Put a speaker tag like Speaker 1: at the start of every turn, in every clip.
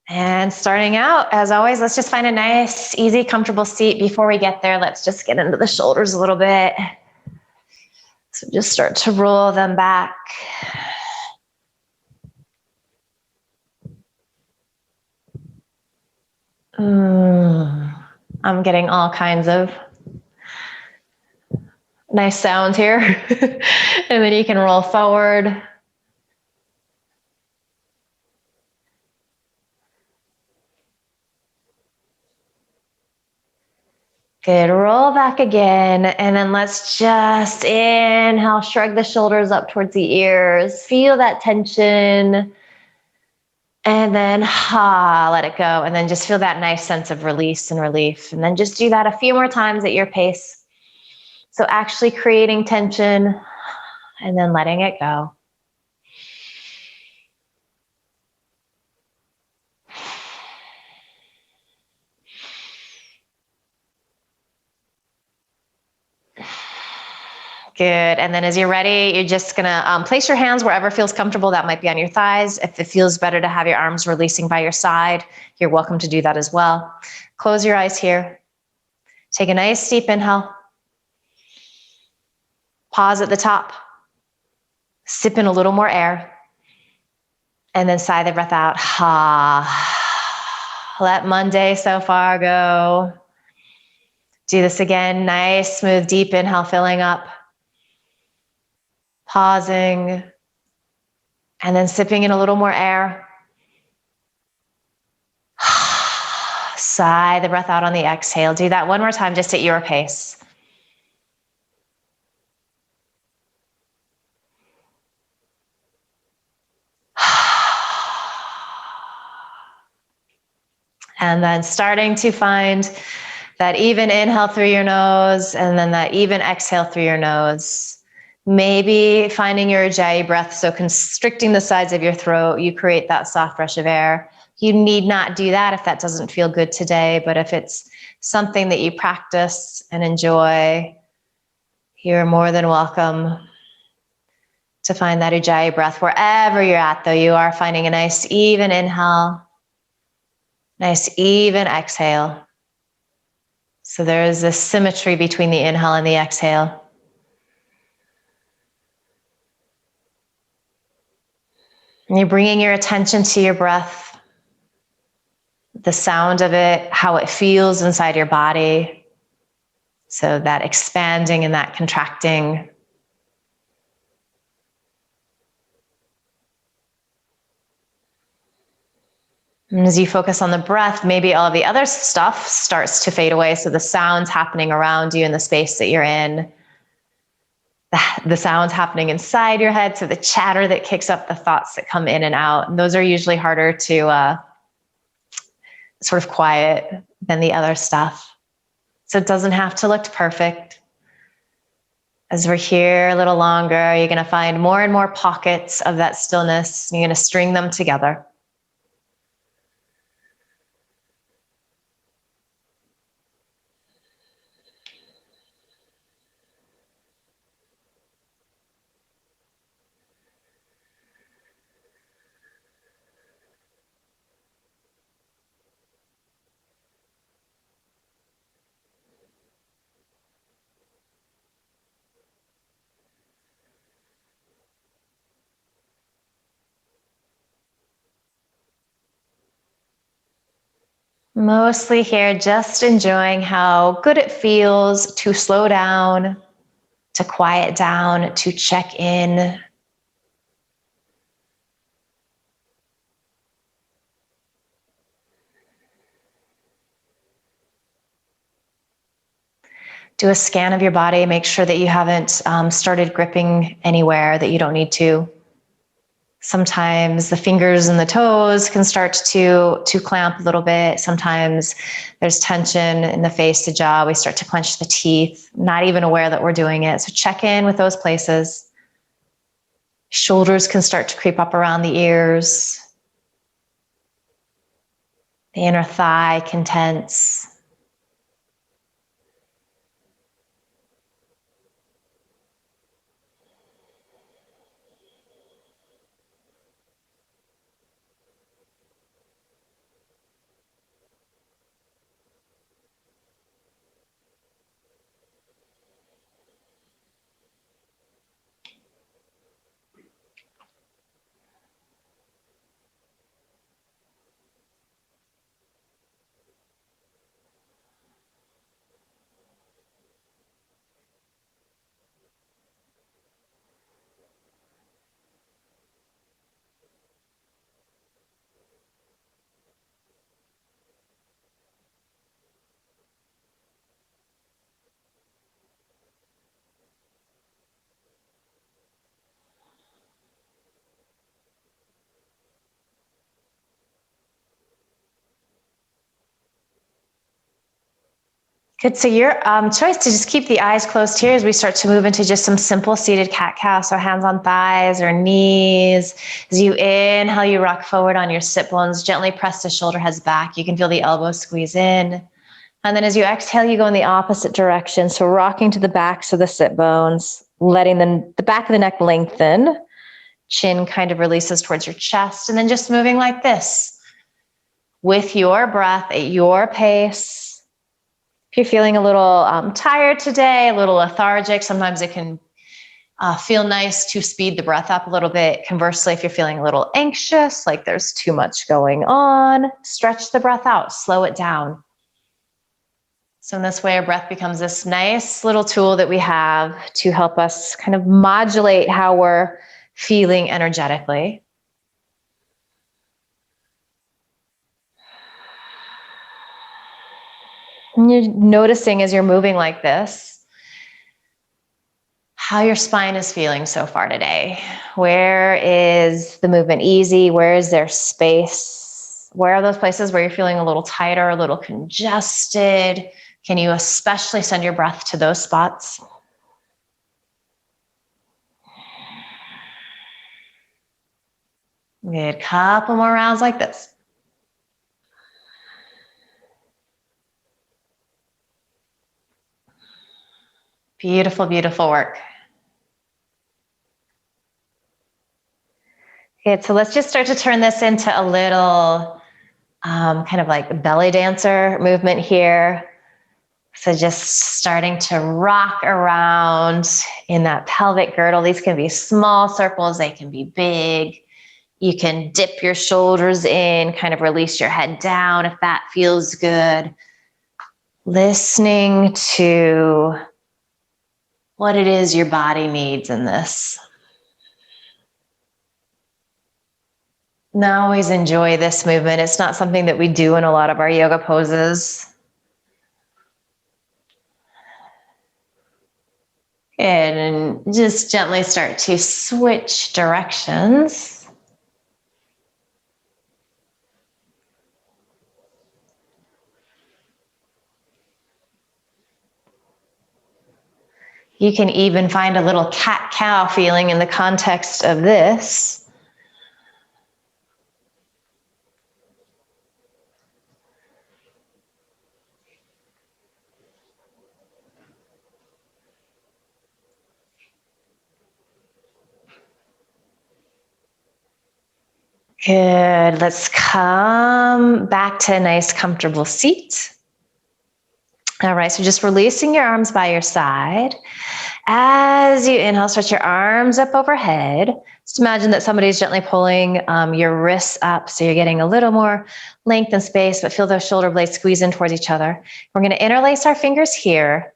Speaker 1: And starting out, as always, let's just find a nice, easy, comfortable seat. Before we get there, let's just get into the shoulders a little bit. So just start to roll them back. I'm getting all kinds of nice sounds here. And then you can roll forward. Good, roll back again. And then let's just inhale, shrug the shoulders up towards the ears. Feel that tension. And then let it go. And then just feel that nice sense of release and relief. And then just do that a few more times at your pace. So actually creating tension and then letting it go. Good. And then as you're ready, you're just gonna place your hands wherever feels comfortable. That might be on your thighs. If it feels better to have your arms releasing by your side, you're welcome to do that as well. Close your eyes here. Take a nice deep inhale. Pause at the top. Sip in a little more air. And then sigh the breath out. Let Monday so far go. Do this again. Nice, smooth, deep inhale, filling up. Pausing. And then sipping in a little more air. Sigh the breath out on the exhale. Do that one more time, just at your pace. And then starting to find that even inhale through your nose and then that even exhale through your nose. Maybe finding your Ujjayi breath, so constricting the sides of your throat, you create that soft rush of air. You need not do that if that doesn't feel good today, but if it's something that you practice and enjoy, you're more than welcome to find that Ujjayi breath. Wherever you're at, though, you are finding a nice even inhale, nice even exhale. So there is this symmetry between the inhale and the exhale. And you're bringing your attention to your breath, the sound of it, how it feels inside your body. So that expanding and that contracting. And as you focus on the breath, maybe all of the other stuff starts to fade away. So the sounds happening around you in the space that you're in, the sounds happening inside your head, so the chatter that kicks up the thoughts that come in and out. And those are usually harder to sort of quiet than the other stuff. So it doesn't have to look perfect. As we're here a little longer, you're going to find more and more pockets of that stillness. You're going to string them together. Mostly here, just enjoying how good it feels to slow down, to quiet down, to check in. Do a scan of your body. Make sure that you haven't started gripping anywhere that you don't need to. Sometimes the fingers and the toes can start to clamp a little bit. Sometimes there's tension in the face, the jaw. We start to clench the teeth, not even aware that we're doing it. So check in with those places. Shoulders can start to creep up around the ears. The inner thigh can tense. Good. So your choice to just keep the eyes closed here as we start to move into just some simple seated cat-cow. So hands on thighs or knees. As you inhale, you rock forward on your sit bones. Gently press the shoulder heads back. You can feel the elbows squeeze in. And then as you exhale, you go in the opposite direction. So rocking to the backs of the sit bones, letting the back of the neck lengthen. Chin kind of releases towards your chest. And then just moving like this with your breath at your pace. If you're feeling a little tired today, a little lethargic, sometimes it can feel nice to speed the breath up a little bit. Conversely, if you're feeling a little anxious, like there's too much going on, stretch the breath out, slow it down. So in this way, our breath becomes this nice little tool that we have to help us kind of modulate how we're feeling energetically. And you're noticing as you're moving like this, how your spine is feeling so far today. Where is the movement easy? Where is there space? Where are those places where you're feeling a little tighter, a little congested? Can you especially send your breath to those spots? Good. Couple more rounds like this. Beautiful, beautiful work. Okay, so let's just start to turn this into a little kind of like belly dancer movement here. So just starting to rock around in that pelvic girdle. These can be small circles, they can be big. You can dip your shoulders in, kind of release your head down if that feels good. Listening to what it is your body needs in this. Now, always enjoy this movement. It's not something that we do in a lot of our yoga poses. And just gently start to switch directions. You can even find a little cat-cow feeling in the context of this. Good. Let's come back to a nice comfortable seat. All right, so just releasing your arms by your side. As you inhale, stretch your arms up overhead. Just imagine that somebody's gently pulling your wrists up so you're getting a little more length and space, but feel those shoulder blades squeeze in towards each other. We're going to interlace our fingers here,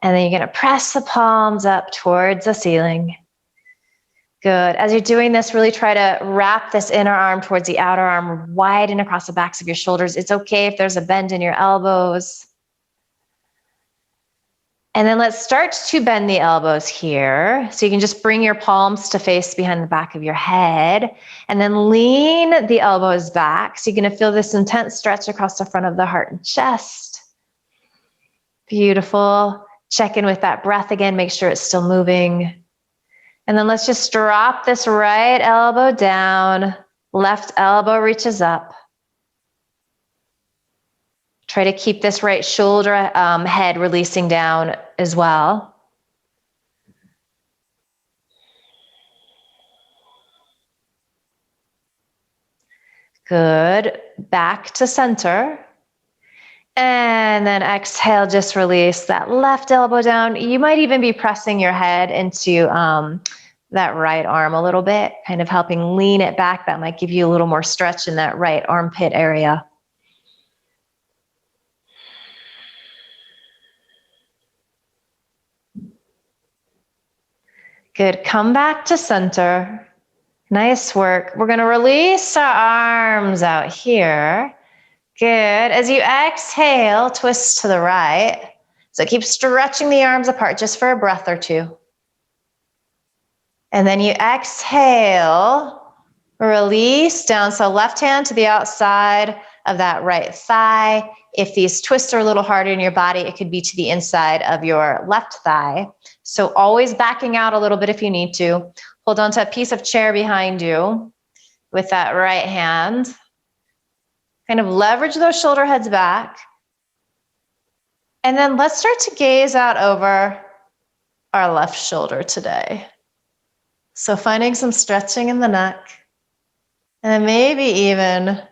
Speaker 1: and then you're going to press the palms up towards the ceiling. Good. As you're doing this, really try to wrap this inner arm towards the outer arm, widen across the backs of your shoulders. It's okay if there's a bend in your elbows. And then let's start to bend the elbows here. So you can just bring your palms to face behind the back of your head and then lean the elbows back. So you're going to feel this intense stretch across the front of the heart and chest. Beautiful. Check in with that breath again. Make sure it's still moving. And then let's just drop this right elbow down. Left elbow reaches up. Try to keep this right shoulder, head releasing down as well. Good. Back to center. And then exhale, just release that left elbow down. You might even be pressing your head into that right arm a little bit, kind of helping lean it back. That might give you a little more stretch in that right armpit area. Good. Come back to center. Nice work. We're going to release our arms out here. Good. As you exhale, twist to the right. So keep stretching the arms apart just for a breath or two. And then you exhale, release down. So left hand to the outside of that right thigh. If these twists are a little harder in your body, it could be to the inside of your left thigh. So always backing out a little bit if you need to. Hold on to a piece of chair behind you with that right hand. Kind of leverage those shoulder heads back. And then let's start to gaze out over our left shoulder today. So finding some stretching in the neck. And then maybe even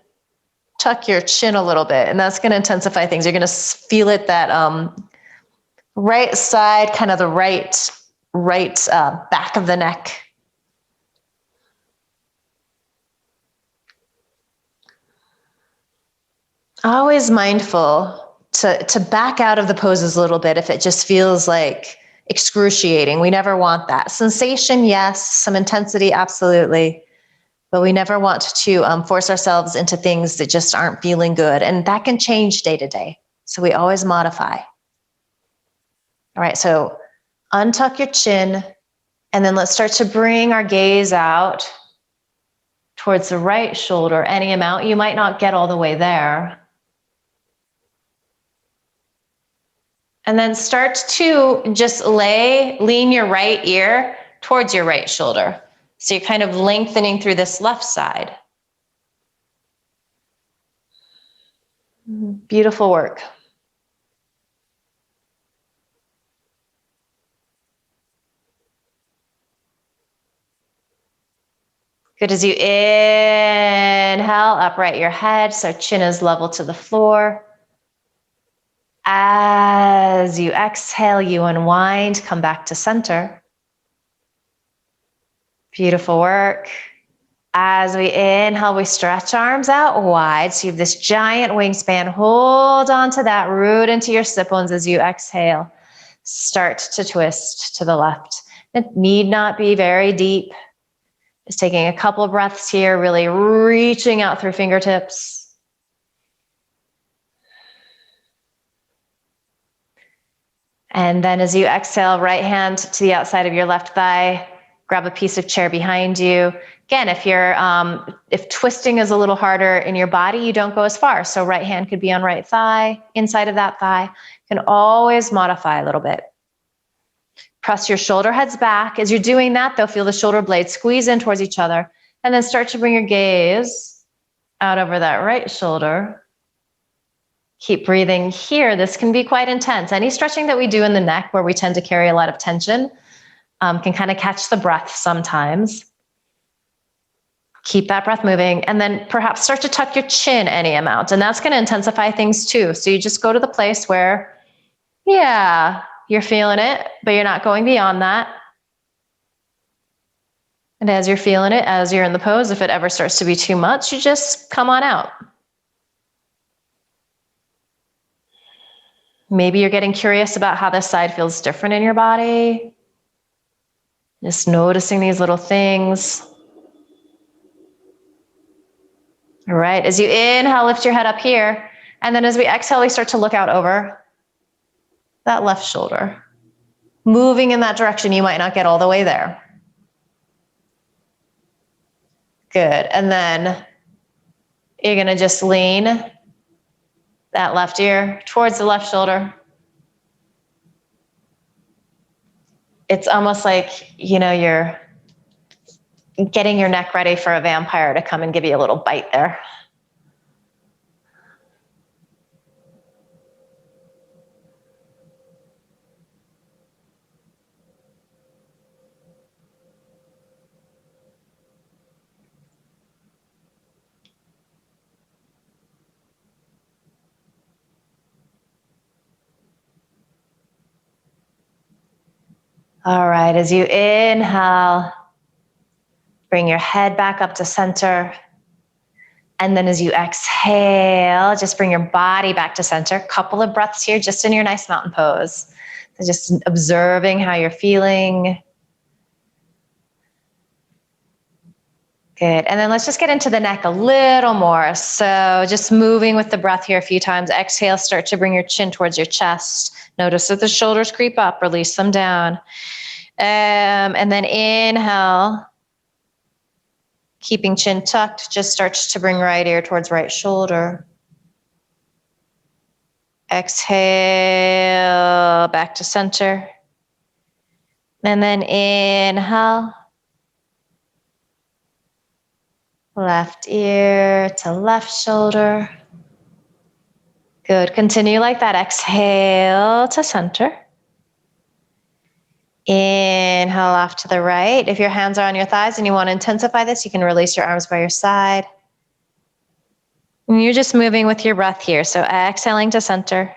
Speaker 1: tuck your chin a little bit. And that's going to intensify things. You're going to feel it, that right side, kind of the right back of the neck. Always mindful to back out of the poses a little bit if it just feels like excruciating. We never want that. Sensation, yes. Some intensity, absolutely. But we never want to force ourselves into things that just aren't feeling good. And that can change day to day. So we always modify. All right, so untuck your chin. And then let's start to bring our gaze out towards the right shoulder, any amount. You might not get all the way there. And then start to just lean your right ear towards your right shoulder. So you're kind of lengthening through this left side. Beautiful work. Good. As you inhale, upright your head so chin is level to the floor. As you exhale, you unwind, come back to center. Beautiful work. As we inhale, we stretch arms out wide. So you have this giant wingspan. Hold on to that, root into your sit bones as you exhale. Start to twist to the left. It need not be very deep. Just taking a couple of breaths here, really reaching out through fingertips. And then as you exhale, right hand to the outside of your left thigh, grab a piece of chair behind you. Again, if twisting is a little harder in your body, you don't go as far. So right hand could be on right thigh, inside of that thigh. You can always modify a little bit. Press your shoulder heads back. As you're doing that, though, feel the shoulder blades squeeze in towards each other. And then start to bring your gaze out over that right shoulder. Keep breathing here. This can be quite intense. Any stretching that we do in the neck where we tend to carry a lot of tension can kind of catch the breath sometimes. Keep that breath moving. And then perhaps start to tuck your chin any amount. And that's going to intensify things too. So you just go to the place where, yeah, you're feeling it, but you're not going beyond that. And as you're feeling it, as you're in the pose, if it ever starts to be too much, you just come on out. Maybe you're getting curious about how this side feels different in your body. Just noticing these little things. All right, as you inhale, lift your head up here. And then as we exhale, we start to look out over that left shoulder. Moving in that direction, you might not get all the way there. Good, and then you're gonna just lean that left ear towards the left shoulder. It's almost like, you're getting your neck ready for a vampire to come and give you a little bite there. All right, as you inhale, bring your head back up to center. And then as you exhale, just bring your body back to center. Couple of breaths here, just in your nice mountain pose. So just observing how you're feeling. Good, and then let's just get into the neck a little more. So just moving with the breath here a few times. Exhale, start to bring your chin towards your chest. Notice that the shoulders creep up, release them down. And then inhale, keeping chin tucked, just starts to bring right ear towards right shoulder. Exhale, back to center. And then inhale. Left ear to left shoulder. Good. Continue like that. Exhale to center. Inhale off to the right. If your hands are on your thighs and you want to intensify this, you can release your arms by your side. And you're just moving with your breath here. So exhaling to center.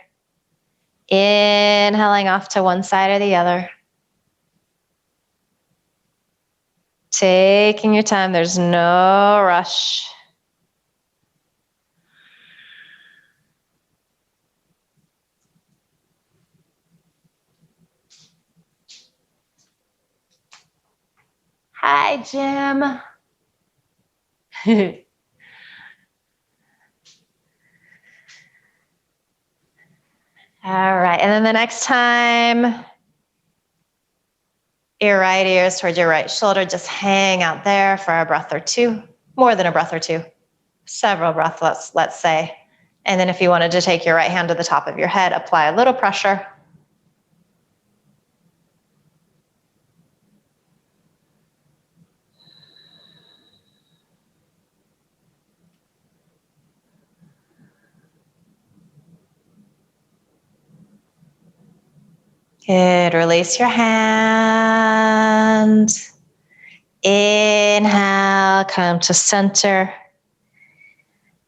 Speaker 1: Inhaling off to one side or the other. Taking your time. There's no rush. Hi, Jim. All right. And then the next time your right ear is towards your right shoulder, just hang out there for a breath or two, more than a breath or two, several breaths, let's say. And then if you wanted to take your right hand to the top of your head, apply a little pressure. Good. Release your hand. Inhale, come to center.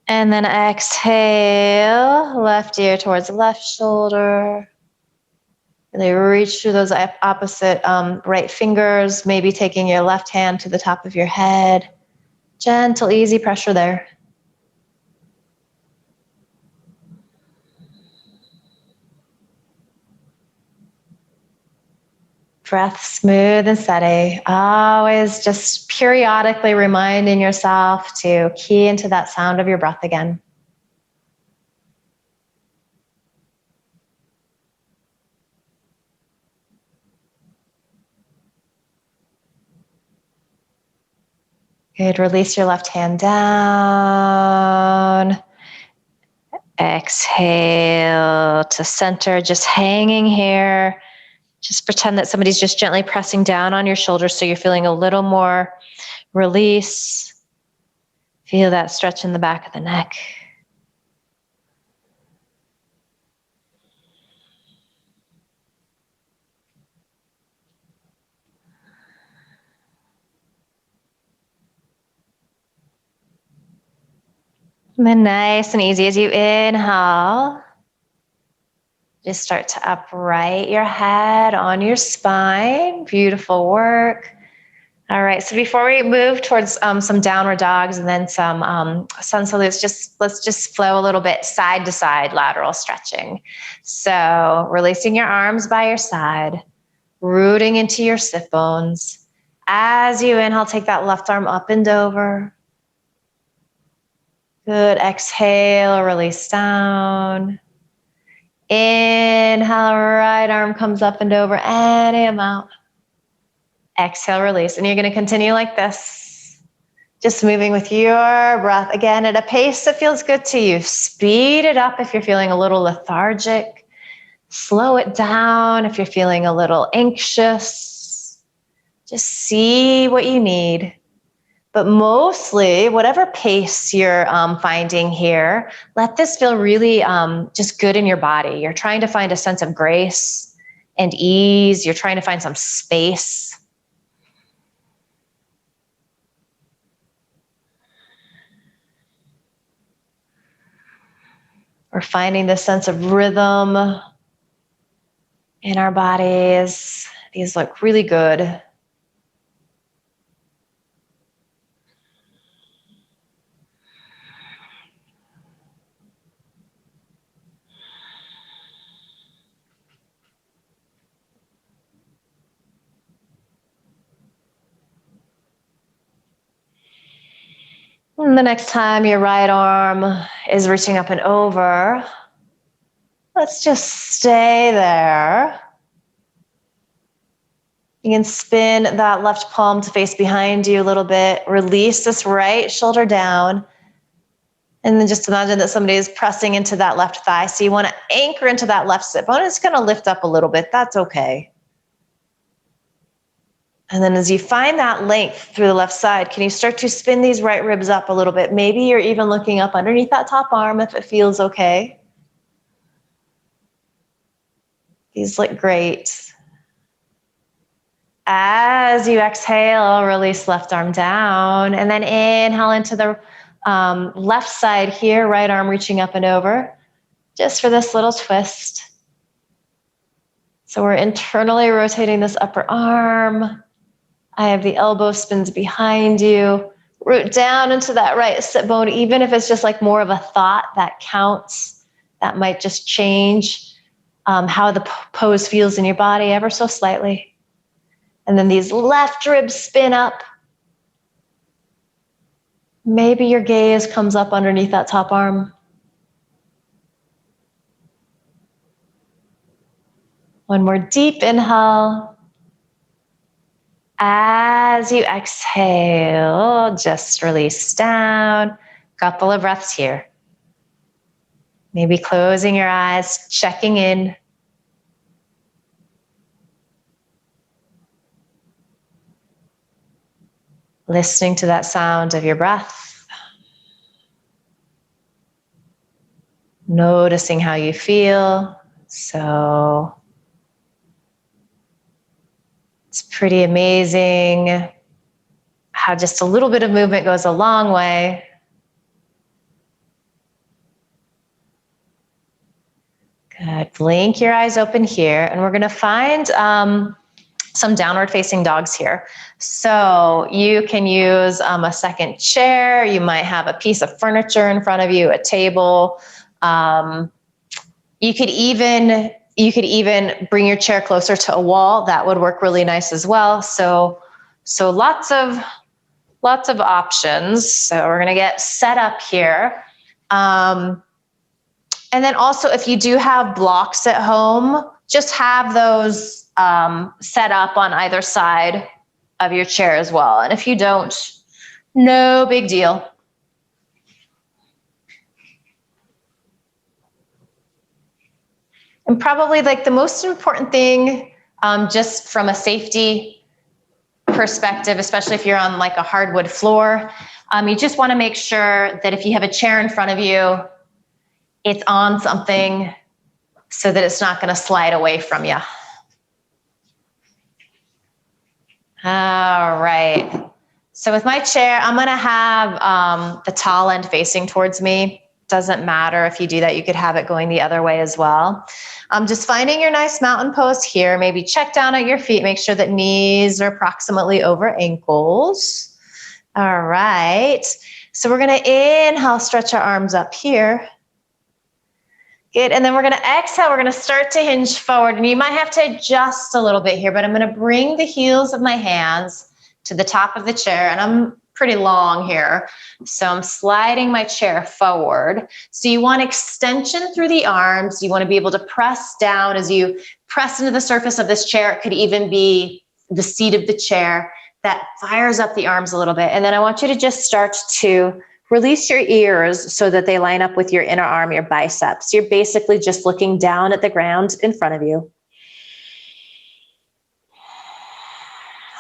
Speaker 1: And then exhale, left ear towards left shoulder. Really reach through those opposite right fingers, maybe taking your left hand to the top of your head. Gentle, easy pressure there. Breath smooth and steady. Always just periodically reminding yourself to key into that sound of your breath again. Good. Release your left hand down. Exhale to center, just hanging here. Just pretend that somebody's just gently pressing down on your shoulder so you're feeling a little more release. Feel that stretch in the back of the neck. And then nice and easy as you inhale, just start to upright your head on your spine. Beautiful work. All right, so before we move towards some downward dogs and then some sun salutes, let's just flow a little bit side to side lateral stretching. So releasing your arms by your side, rooting into your sit bones. As you inhale, take that left arm up and over. Good. Exhale, release down. Inhale, right arm comes up and over, any amount. Exhale, release. And you're going to continue like this, just moving with your breath. Again, at a pace that feels good to you. Speed it up if you're feeling a little lethargic. Slow it down if you're feeling a little anxious. Just see what you need. But mostly, whatever pace you're finding here, let this feel really just good in your body. You're trying to find a sense of grace and ease. You're trying to find some space. We're finding this sense of rhythm in our bodies. These look really good. And the next time your right arm is reaching up and over, let's just stay there. You can spin that left palm to face behind you a little bit. Release this right shoulder down. And then just imagine that somebody is pressing into that left thigh. So you want to anchor into that left sit bone. It's going to lift up a little bit. That's okay. And then as you find that length through the left side, can you start to spin these right ribs up a little bit? Maybe you're even looking up underneath that top arm if it feels okay. These look great. As you exhale, release left arm down, and then inhale into the left side here, right arm reaching up and over, just for this little twist. So we're internally rotating this upper arm. I have the elbow spins behind you. Root down into that right sit bone, even if it's just like more of a thought, that counts. That might just change how the pose feels in your body ever so slightly. And then these left ribs spin up. Maybe your gaze comes up underneath that top arm. One more deep inhale. As you exhale, just release down. Couple of breaths here. Maybe closing your eyes, checking in. Listening to that sound of your breath. Noticing how you feel. So it's pretty amazing how just a little bit of movement goes a long way. Good. Blink your eyes open here, and we're going to find some downward facing dogs here. So you can use a second chair. You might have a piece of furniture in front of you, a table. You could even bring your chair closer to a wall. That would work really nice as well. So lots of options. So we're going to get set up here. And then also, if you do have blocks at home, just have those set up on either side of your chair as well. And if you don't, no big deal. And probably like the most important thing, just from a safety perspective, especially if you're on like a hardwood floor, you just want to make sure that if you have a chair in front of you, it's on something so that it's not going to slide away from you. All right. So with my chair, I'm going to have the tall end facing towards me. Doesn't matter if you do that. You could have it going the other way as well. Just finding your nice mountain pose here. Maybe check down at your feet. Make sure that knees are approximately over ankles. All right. So we're going to inhale, stretch our arms up here. Good, and then we're going to exhale. We're going to start to hinge forward, and you might have to adjust a little bit here, but I'm going to bring the heels of my hands to the top of the chair, and I'm pretty long here, so I'm sliding my chair forward. So you want extension through the arms. You want to be able to press down as you press into the surface of this chair. It could even be the seat of the chair that fires up the arms a little bit, and then I want you to just start to release your ears so that they line up with your inner arm, your biceps. You're basically just looking down at the ground in front of you.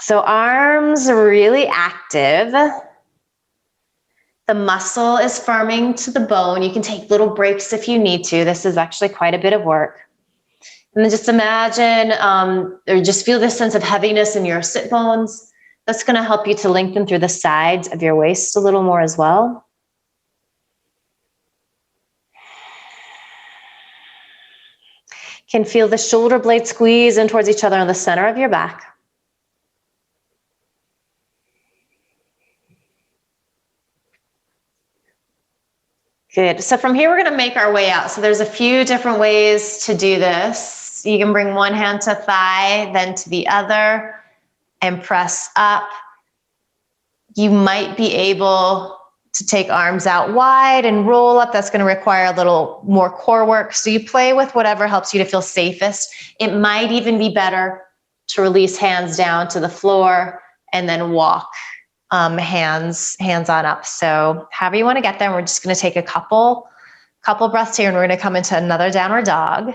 Speaker 1: So arms are really active. The muscle is firming to the bone. You can take little breaks if you need to. This is actually quite a bit of work. And then just imagine or just feel this sense of heaviness in your sit bones. That's going to help you to lengthen through the sides of your waist a little more as well. Can feel the shoulder blades squeeze in towards each other on the center of your back. Good. So from here, we're going to make our way out. So there's a few different ways to do this. You can bring one hand to thigh, then to the other, and press up. You might be able to take arms out wide and roll up. That's going to require a little more core work. So you play with whatever helps you to feel safest. It might even be better to release hands down to the floor and then walk hands on up. So however you want to get there, we're just going to take a couple breaths here, and we're going to come into another downward dog.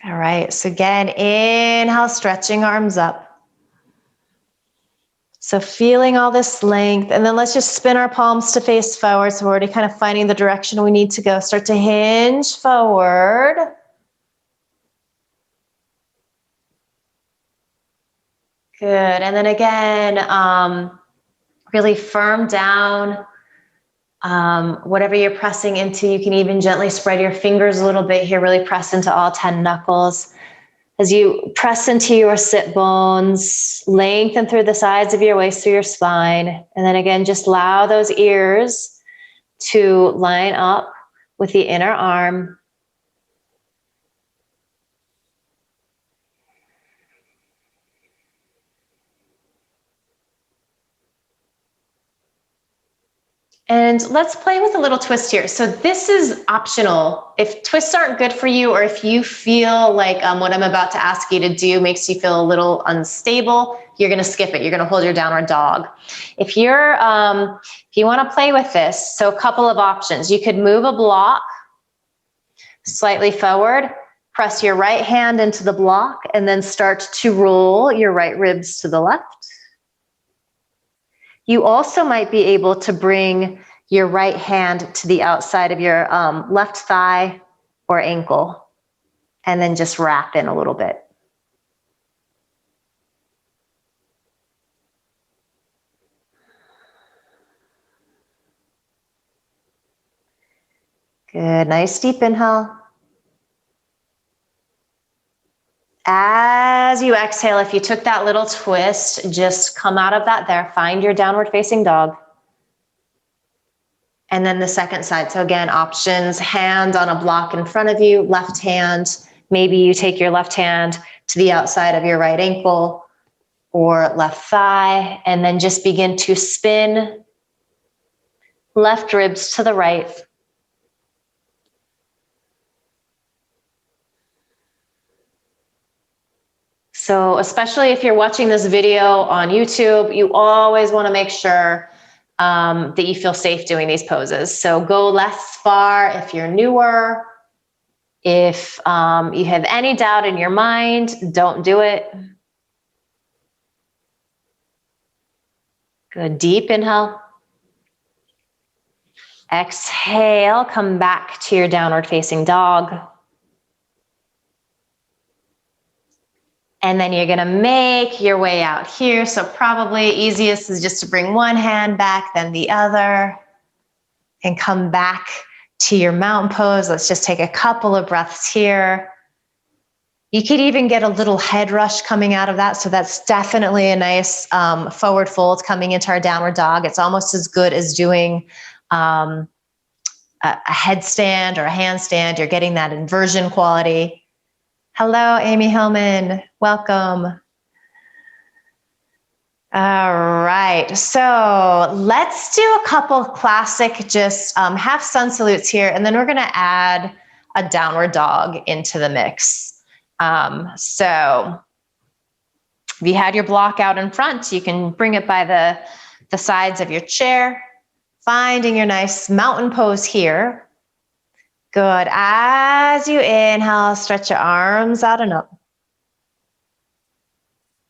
Speaker 1: All right, so again, inhale, stretching arms up. So feeling all this length, and then let's just spin our palms to face forward. So we're already kind of finding the direction we need to go. Start to hinge forward. Good, and then again, really firm down. Whatever you're pressing into, you can even gently spread your fingers a little bit here, really press into all 10 knuckles. As you press into your sit bones, lengthen through the sides of your waist, through your spine. And then again, just allow those ears to line up with the inner arm. And let's play with a little twist here. So this is optional. If twists aren't good for you, or if you feel like what I'm about to ask you to do makes you feel a little unstable, you're going to skip it. You're going to hold your downward dog. If you want to play with this, so a couple of options. You could move a block slightly forward, press your right hand into the block, and then start to roll your right ribs to the left. You also might be able to bring your right hand to the outside of your left thigh or ankle, and then just wrap in a little bit. Good, nice deep inhale. As you exhale, if you took that little twist, just come out of that there, find your downward facing dog. And then the second side. So again, options, hand on a block in front of you, left hand. Maybe you take your left hand to the outside of your right ankle or left thigh, and then just begin to spin left ribs to the right. So especially if you're watching this video on YouTube, you always want to make sure that you feel safe doing these poses. So go less far if you're newer. If you have any doubt in your mind, don't do it. Good, deep inhale. Exhale, come back to your downward facing dog. And then you're gonna make your way out here. So probably easiest is just to bring one hand back, then the other, and come back to your mountain pose. Let's just take a couple of breaths here. You could even get a little head rush coming out of that. So that's definitely a nice forward fold coming into our downward dog. It's almost as good as doing a headstand or a handstand. You're getting that inversion quality. Hello, Amy Hillman. Welcome. All right, so let's do a couple classic just half sun salutes here, and then we're gonna add a downward dog into the mix. So if you had your block out in front, you can bring it by the sides of your chair, finding your nice mountain pose here. Good, as you inhale, stretch your arms out and up.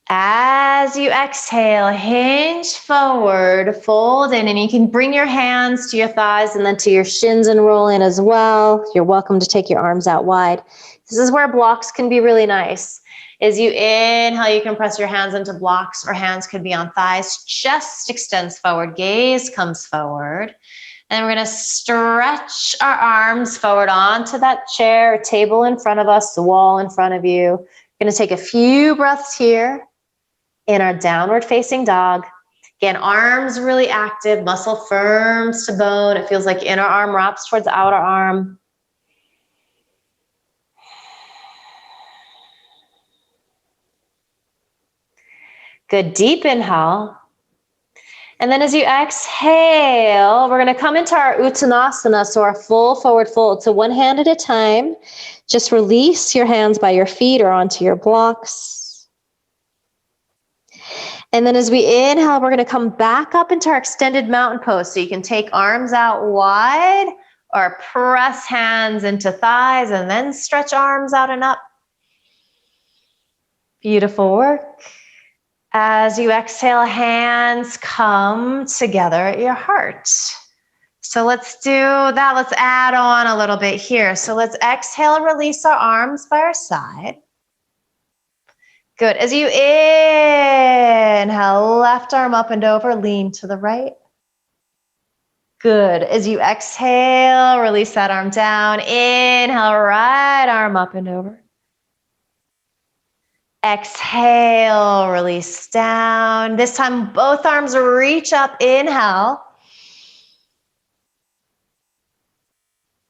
Speaker 1: As you exhale, hinge forward, fold in, and you can bring your hands to your thighs and then to your shins and roll in as well. You're welcome to take your arms out wide. This is where blocks can be really nice. As you inhale, you can press your hands into blocks, or hands could be on thighs. Chest extends forward, gaze comes forward. And we're gonna stretch our arms forward onto that chair or table in front of us, the wall in front of you. We're gonna take a few breaths here in our downward facing dog. Again, arms really active, muscle firms to bone. It feels like inner arm wraps towards outer arm. Good, deep inhale. And then as you exhale, we're going to come into our Uttanasana, so our full forward fold. So one hand at a time, just release your hands by your feet or onto your blocks. And then as we inhale, we're going to come back up into our extended mountain pose. So you can take arms out wide or press hands into thighs and then stretch arms out and up. Beautiful work. As you exhale, hands come together at your heart. So let's do that. Let's add on a little bit here. So let's exhale and release our arms by our side. Good. As you inhale, left arm up and over, lean to the right. Good. As you exhale, release that arm down. Inhale, right arm up and over. Exhale, release down. This time, both arms reach up. Inhale.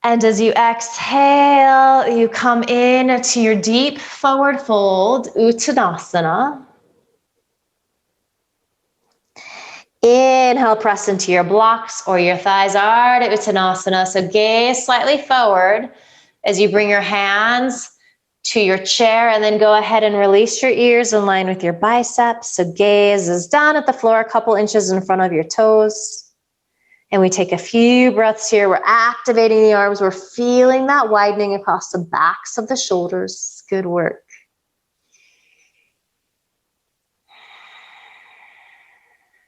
Speaker 1: And as you exhale, you come in to your deep forward fold, Uttanasana. Inhale, press into your blocks or your thighs, Ardha Uttanasana. So gaze slightly forward as you bring your hands to your chair, and then go ahead and release your ears in line with your biceps. So gaze is down at the floor, a couple inches in front of your toes. And we take a few breaths here. We're activating the arms. We're feeling that widening across the backs of the shoulders. Good work.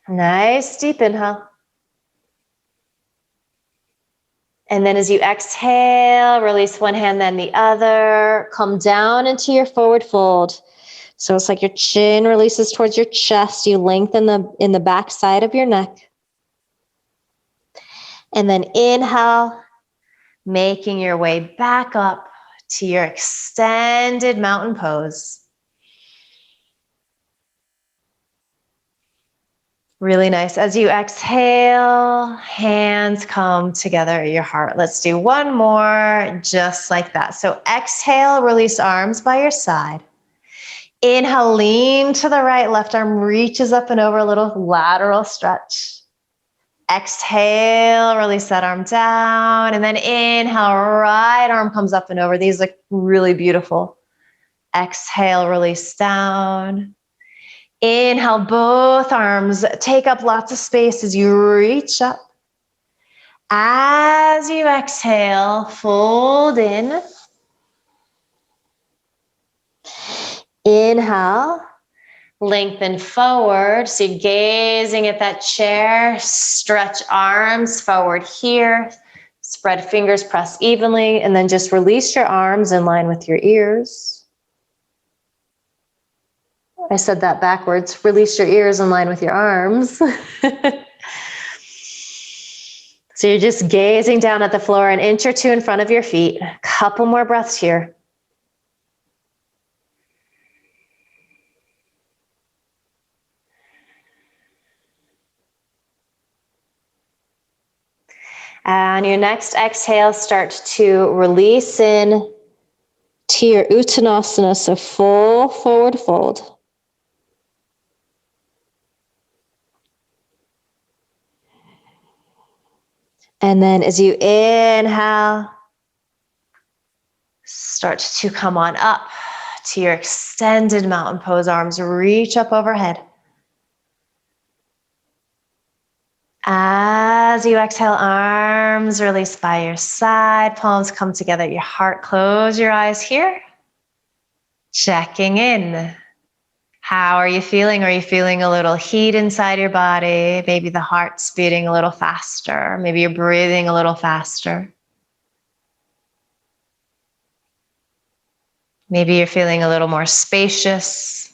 Speaker 1: Nice deep inhale. And then as you exhale, release one hand, then the other. Come down into your forward fold. So it's like your chin releases towards your chest. You lengthen in the back side of your neck. And then inhale, making your way back up to your extended mountain pose. Really nice. As you exhale, hands come together at your heart. Let's do one more, just like that. So exhale, release arms by your side. Inhale, lean to the right, left arm reaches up and over, a little lateral stretch. Exhale, release that arm down, and then inhale, right arm comes up and over. These look really beautiful. Exhale, release down. Inhale, both arms take up lots of space as you reach up. As you exhale, fold in. Inhale, lengthen forward. So you're gazing at that chair. Stretch arms forward here. Spread fingers, press evenly, and then just release your arms in line with your ears. I said that backwards. Release your ears in line with your arms. So you're just gazing down at the floor, an inch or two in front of your feet. A couple more breaths here. And your next exhale, start to release in to your Uttanasana, so full forward fold. And then as you inhale, start to come on up to your extended mountain pose. Arms reach up overhead. As you exhale, arms release by your side, palms come together at your heart. Close your eyes here. Checking in. How are you feeling? Are you feeling a little heat inside your body? Maybe the heart's beating a little faster. Maybe you're breathing a little faster. Maybe you're feeling a little more spacious,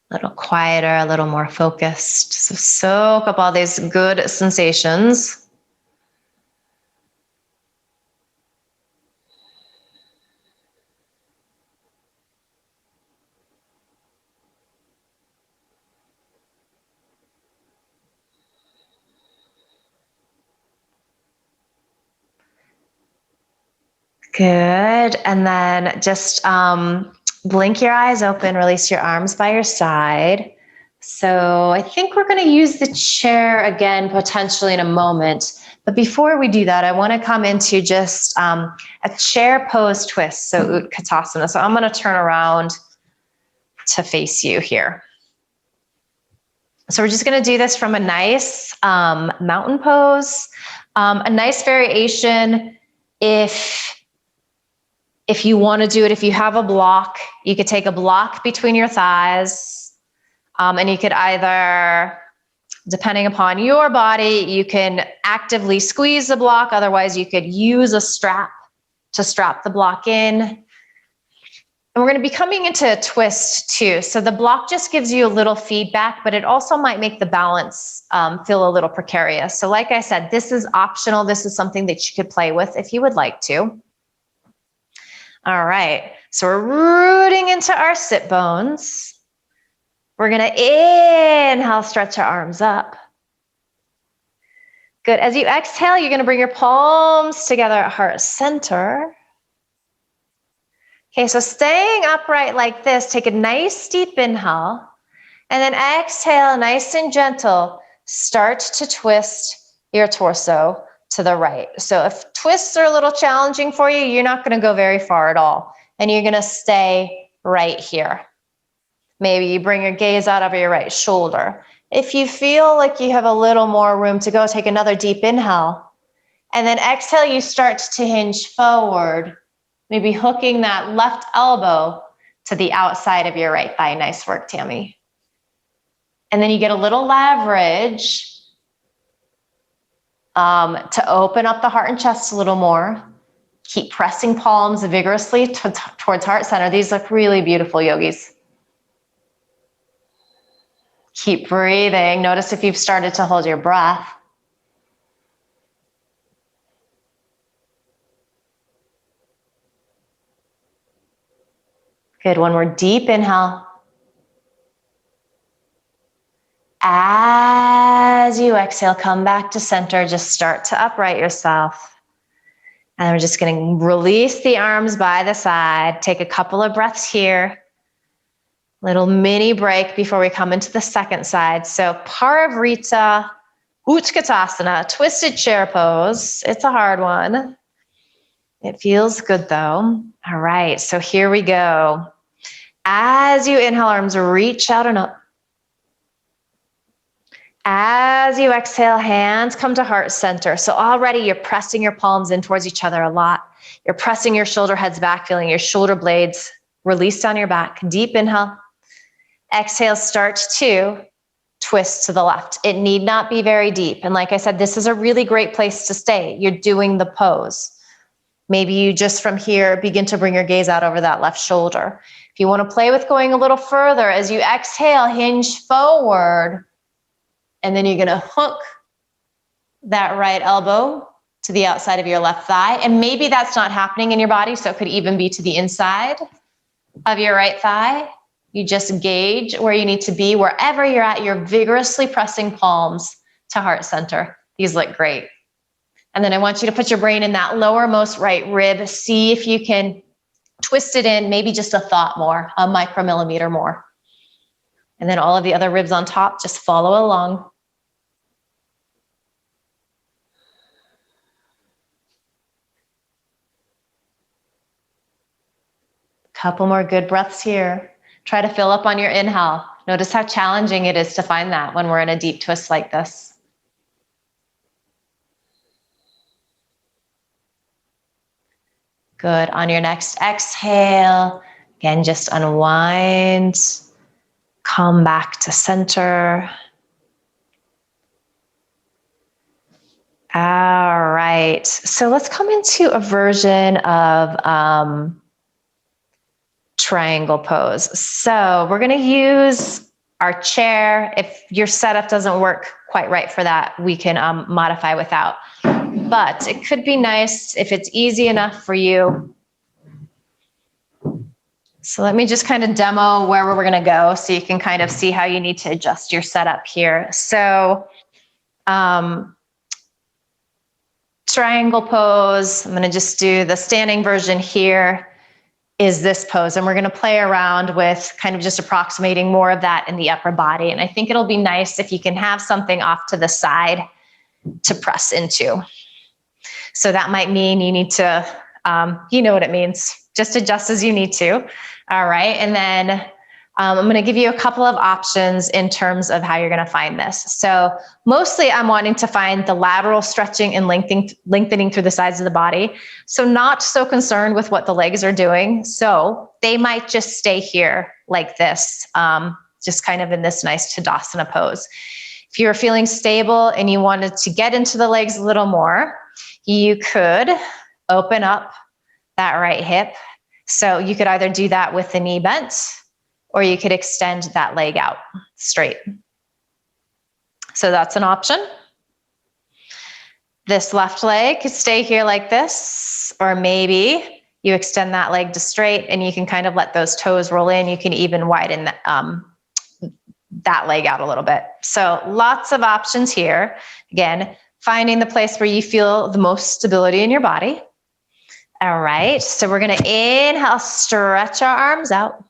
Speaker 1: a little quieter, a little more focused. So soak up all these good sensations. Good. And then just blink your eyes open, release your arms by your side. So I think we're going to use the chair again, potentially in a moment. But before we do that, I want to come into just a chair pose twist, so Utkatasana. So I'm going to turn around to face you here. So we're just going to do this from a nice mountain pose, a nice variation. If you want to do it, if you have a block, you could take a block between your thighs, and you could either, depending upon your body, you can actively squeeze the block. Otherwise, you could use a strap to strap the block in. And we're going to be coming into a twist too. So the block just gives you a little feedback, but it also might make the balance feel a little precarious. So like I said, this is optional. This is something that you could play with if you would like to. All right, so we're rooting into our sit bones. We're going to inhale, stretch our arms up. Good. As you exhale, you're going to bring your palms together at heart center. Okay, so staying upright like this, take a nice deep inhale, and then exhale, nice and gentle. Start to twist your torso to the right. So if twists are a little challenging for you, you're not going to go very far at all, and you're going to stay right here. Maybe you bring your gaze out over your right shoulder. If you feel like you have a little more room to go, take another deep inhale, and then exhale, you start to hinge forward. Maybe hooking that left elbow to the outside of your right thigh. Nice work, Tammy. And then you get a little leverage to open up the heart and chest a little more. Keep pressing palms vigorously towards heart center. These look really beautiful, yogis. Keep breathing. Notice if you've started to hold your breath. Good, one more deep inhale. As you exhale, come back to center. Just start to upright yourself. And we're just going to release the arms by the side. Take a couple of breaths here. Little mini break before we come into the second side. So Parivrita Utkatasana, twisted chair pose. It's a hard one. It feels good though. All right, so here we go. As you inhale, arms reach out and up. As you exhale, hands come to heart center. So already you're pressing your palms in towards each other a lot. You're pressing your shoulder heads back, feeling your shoulder blades release down your back. Deep inhale. Exhale, start to twist to the left. It need not be very deep. And like I said, this is a really great place to stay. You're doing the pose. Maybe you just from here begin to bring your gaze out over that left shoulder. If you want to play with going a little further, as you exhale, hinge forward, and then you're going to hook that right elbow to the outside of your left thigh. And maybe that's not happening in your body, so it could even be to the inside of your right thigh. You just gauge where you need to be. Wherever you're at, you're vigorously pressing palms to heart center. These look great. And then I want you to put your brain in that lowermost right rib. See if you can twist it in, maybe just a thought more, a micromillimeter more. And then all of the other ribs on top, just follow along. Couple more good breaths here. Try to fill up on your inhale. Notice how challenging it is to find that when we're in a deep twist like this. Good. On your next exhale, again, just unwind. Come back to center. All right. So let's come into a version of triangle pose. So we're going to use our chair. If your setup doesn't work quite right for that, we can modify without. But it could be nice if it's easy enough for you. So let me just kind of demo where we're going to go so you can kind of see how you need to adjust your setup here. So triangle pose. I'm going to just do the standing version here. is this pose. And we're going to play around with kind of just approximating more of that in the upper body. And I think it'll be nice if you can have something off to the side to press into. So that might mean you need to, you know what it means, just adjust as you need to. All right. And then I'm going to give you a couple of options in terms of how you're going to find this. So mostly I'm wanting to find the lateral stretching and lengthening through the sides of the body. So not so concerned with what the legs are doing. So they might just stay here like this, just kind of in this nice Tadasana pose. If you're feeling stable and you wanted to get into the legs a little more, you could open up that right hip. So you could either do that with the knee bent, or you could extend that leg out straight. So that's an option. This left leg could stay here like this, or maybe you extend that leg to straight and you can kind of let those toes roll in. You can even widen that leg out a little bit. So lots of options here. Again, finding the place where you feel the most stability in your body. All right, so we're gonna inhale, stretch our arms out.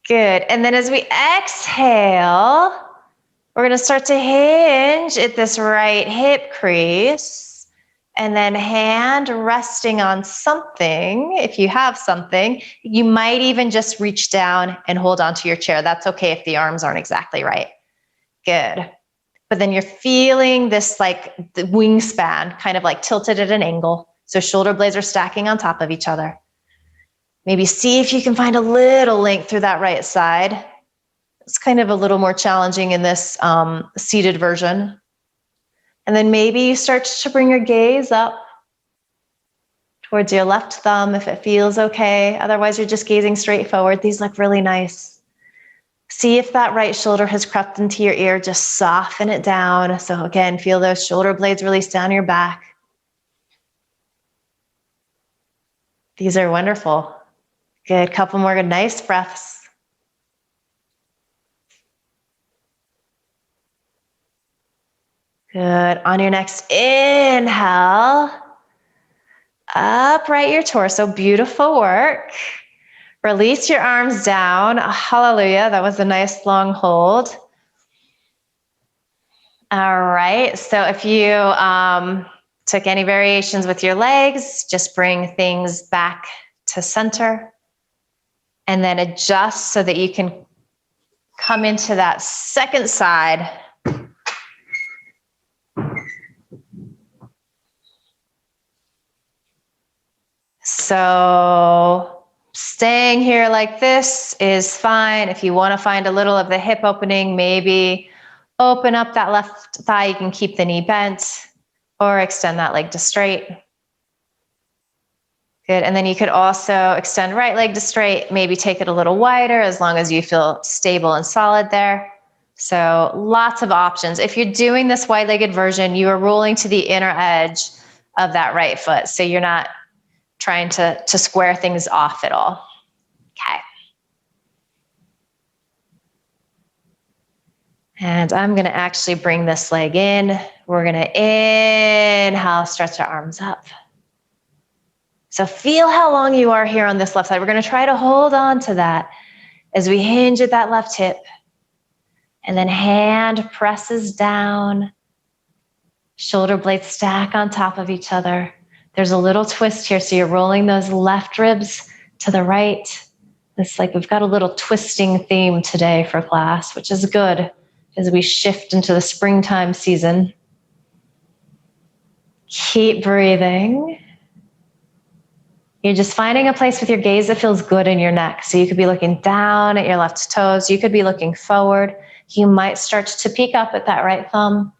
Speaker 1: Good, and then as we exhale, we're gonna start to hinge at this right hip crease, and then hand resting on something. If you have something, you might even just reach down and hold onto your chair. That's okay if the arms aren't exactly right. Good. But then you're feeling this like the wingspan kind of like tilted at an angle. So shoulder blades are stacking on top of each other. Maybe see if you can find a little length through that right side. It's kind of a little more challenging in this seated version. And then maybe you start to bring your gaze up towards your left thumb if it feels okay. Otherwise, you're just gazing straight forward. These look really nice. See if that right shoulder has crept into your ear. Just soften it down. So again, feel those shoulder blades release down your back. These are wonderful. Good, couple more good, nice breaths. Good, on your next inhale, upright your torso, beautiful work. Release your arms down, hallelujah, that was a nice long hold. All right, so if you took any variations with your legs, just bring things back to center. And then adjust so that you can come into that second side. So staying here like this is fine. If you want to find a little of the hip opening, maybe open up that left thigh. You can keep the knee bent or extend that leg to straight. Good, and then you could also extend right leg to straight, maybe take it a little wider as long as you feel stable and solid there. So lots of options. If you're doing this wide-legged version, you are rolling to the inner edge of that right foot. So you're not trying to square things off at all. Okay. And I'm gonna actually bring this leg in. We're gonna inhale, stretch our arms up. So feel how long you are here on this left side. We're going to try to hold on to that as we hinge at that left hip. And then hand presses down. Shoulder blades stack on top of each other. There's a little twist here. So you're rolling those left ribs to the right. It's like we've got a little twisting theme today for class, which is good as we shift into the springtime season. Keep breathing. You're just finding a place with your gaze that feels good in your neck. So you could be looking down at your left toes. You could be looking forward. You might start to peek up at that right thumb.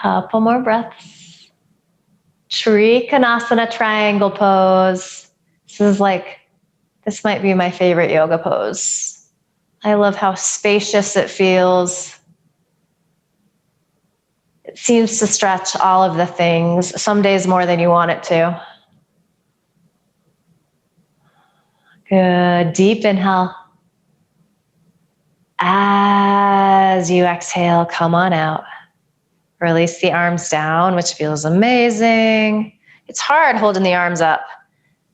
Speaker 1: Couple more breaths. Trikonasana triangle pose. This might be my favorite yoga pose. I love how spacious it feels. It seems to stretch all of the things, some days more than you want it to. Good, deep inhale. As you exhale, come on out. Release the arms down, which feels amazing. It's hard holding the arms up.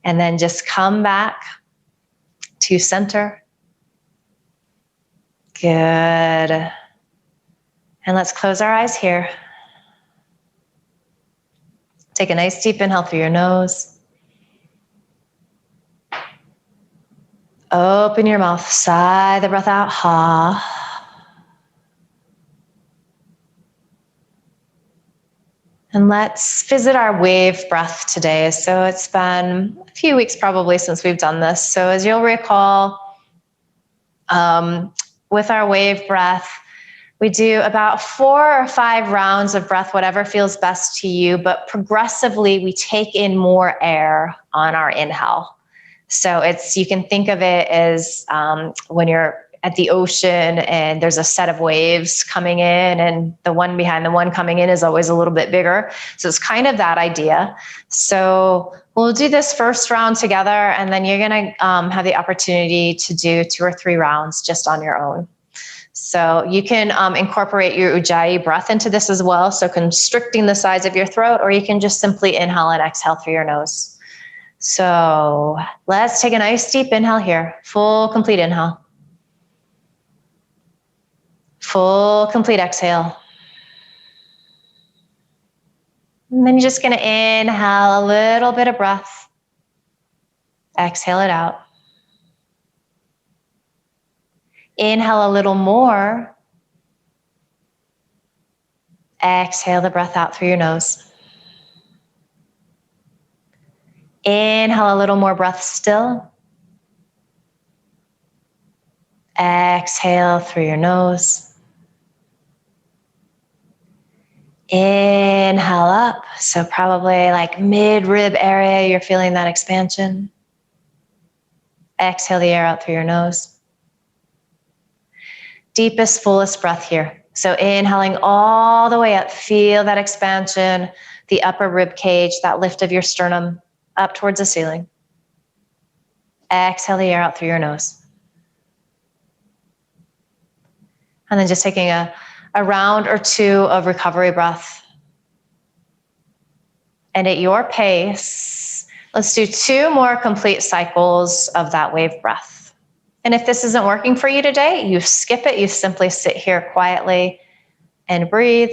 Speaker 1: And then just come back to center. Good. And let's close our eyes here. Take a nice deep inhale through your nose. Open your mouth, sigh the breath out, ha. And let's visit our wave breath today. So it's been a few weeks probably since we've done this. So as you'll recall, with our wave breath, we do about 4 or 5 rounds of breath, whatever feels best to you, but progressively we take in more air on our inhale. So you can think of it as when you're at the ocean and there's a set of waves coming in, and the one behind the one coming in is always a little bit bigger. So it's kind of that idea. So we'll do this first round together, and then you're going to have the opportunity to do 2 or 3 rounds just on your own. So you can incorporate your Ujjayi breath into this as well, so constricting the sides of your throat, or you can just simply inhale and exhale through your nose. So let's take a nice deep inhale here. Full, complete inhale. Full, complete exhale. And then you're just going to inhale a little bit of breath. Exhale it out. Inhale a little more. Exhale the breath out through your nose. Inhale a little more breath still. Exhale through your nose. Inhale up, so probably like mid-rib area, you're feeling that expansion. Exhale the air out through your nose. Deepest, fullest breath here. So inhaling all the way up, feel that expansion, the upper rib cage, that lift of your sternum up towards the ceiling. Exhale the air out through your nose. And then just taking a round or 2 of recovery breath. And at your pace, let's do 2 more complete cycles of that wave breath. And if this isn't working for you today, you skip it. You simply sit here quietly and breathe.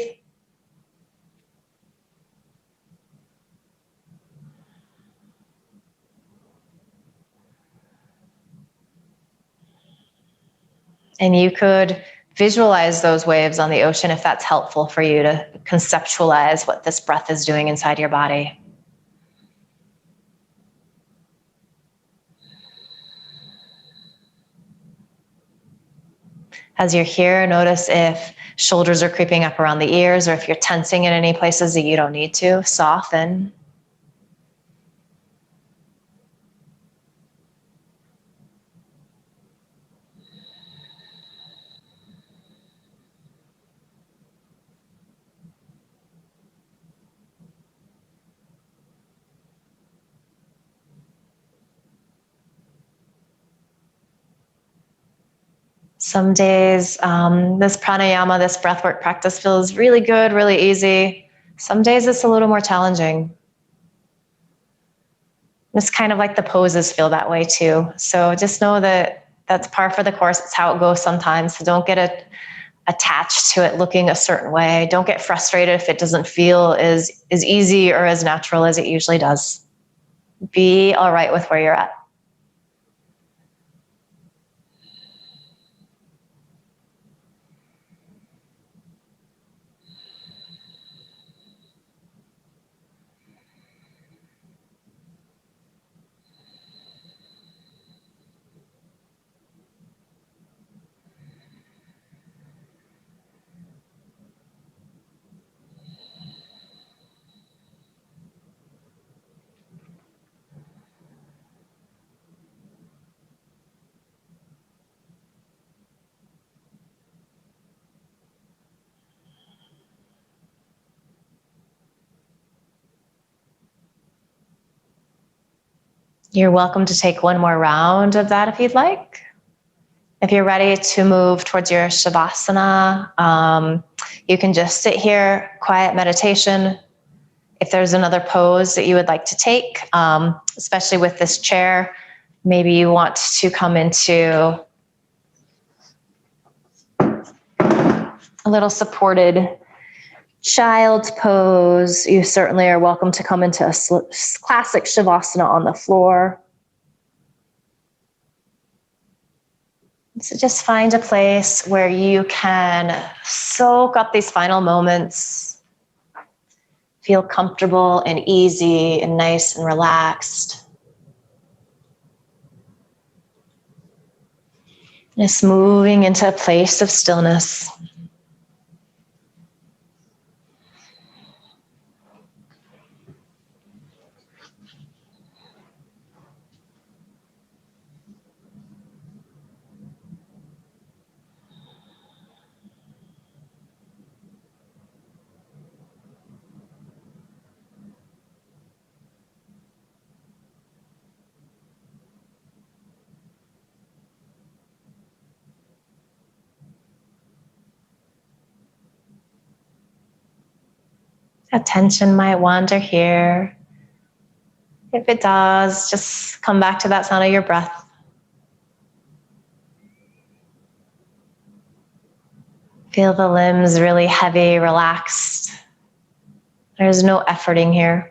Speaker 1: And you could visualize those waves on the ocean if that's helpful for you to conceptualize what this breath is doing inside your body. As you're here, notice if shoulders are creeping up around the ears, or if you're tensing in any places that you don't need to. Soften. Some days, this pranayama, this breathwork practice feels really good, really easy. Some days it's a little more challenging. It's kind of like the poses feel that way too. So just know that that's par for the course. It's how it goes sometimes. So don't get attached to it looking a certain way. Don't get frustrated if it doesn't feel as easy or as natural as it usually does. Be all right with where you're at. You're welcome to take one more round of that if you'd like. If you're ready to move towards your Shavasana, you can just sit here, quiet meditation. If there's another pose that you would like to take, especially with this chair, maybe you want to come into a little supported child's pose. You certainly are welcome to come into a classic Shavasana on the floor. So just find a place where you can soak up these final moments, feel comfortable and easy and nice and relaxed. Just moving into a place of stillness. Attention might wander here. If it does, just come back to that sound of your breath. Feel the limbs really heavy, relaxed. There's no efforting here.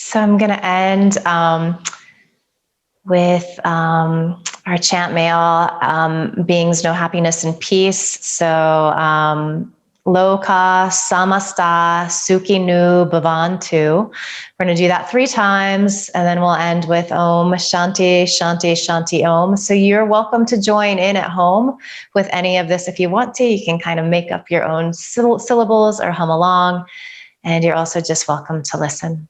Speaker 1: So I'm going to end with our chant, may all beings know happiness and peace. So Loka samasta sukhinu bhavantu. We're going to do that 3 times, and then we'll end with Om Shanti Shanti Shanti Om. So you're welcome to join in at home with any of this if you want to. You can kind of make up your own syllables or hum along, and you're also just welcome to listen.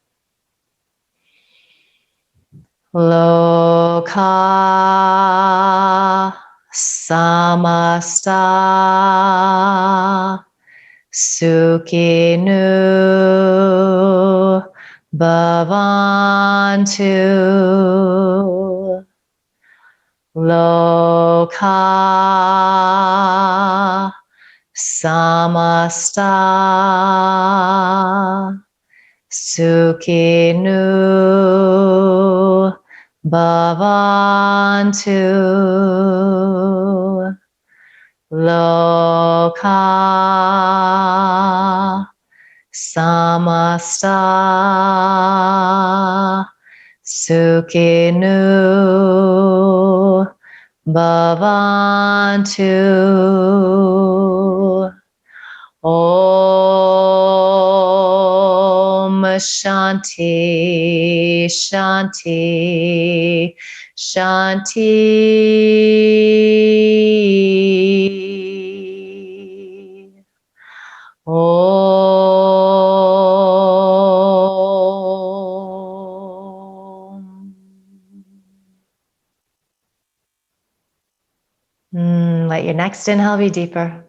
Speaker 1: Loka samasta sukhinu bhavantu. Loka samasta sukhinu bhavantu. Loka samasta sukhinu bhavantu. Om Shanti Shanti Shanti. Let your next inhale be deeper.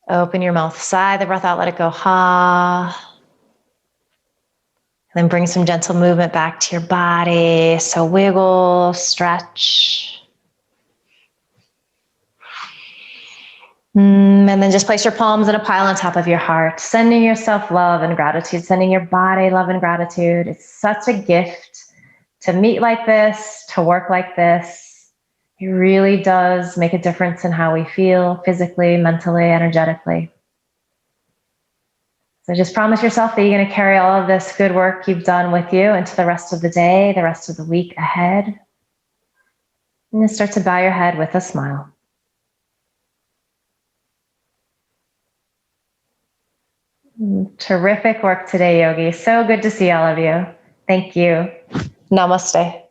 Speaker 1: Open your mouth, sigh the breath out, let it go, ha. And then bring some gentle movement back to your body. So wiggle, stretch. And then just place your palms in a pile on top of your heart, sending yourself love and gratitude, sending your body love and gratitude. It's such a gift to meet like this, to work like this. It really does make a difference in how we feel physically, mentally, energetically. So just promise yourself that you're going to carry all of this good work you've done with you into the rest of the day, the rest of the week ahead. And then start to bow your head with a smile. Terrific work today, yogi. So good to see all of you. Thank you. Namaste.